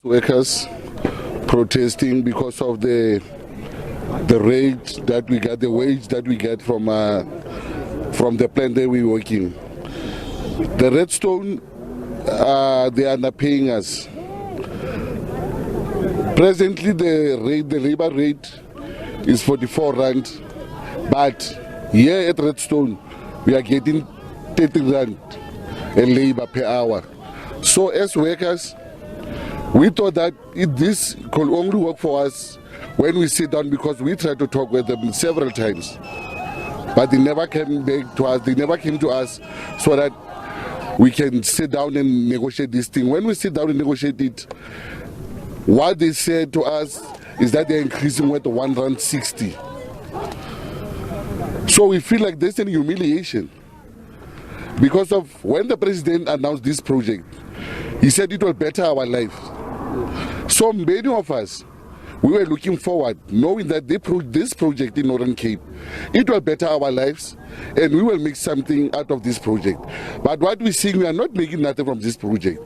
Workers protesting because of the rate that we get, the wage that we get from the plant that we're working. The Redstone, they are not paying us. Presently, the labor rate is 44 rand, but here at Redstone, we are getting 30 rand a labor per hour. So as workers, we thought that this could only work for us when we sit down, because we tried to talk with them several times. But they never came back to us, they never came to us so that we can sit down and negotiate this thing. When we sit down and negotiate it, what they said to us is that they're increasing with R1.60. So we feel like there's an humiliation. Because of when the president announced this project, he said it will better our life. So many of us, we were looking forward, knowing that this project in Northern Cape, it will better our lives and we will make something out of this project. But what we're seeing, we are not making nothing from this project.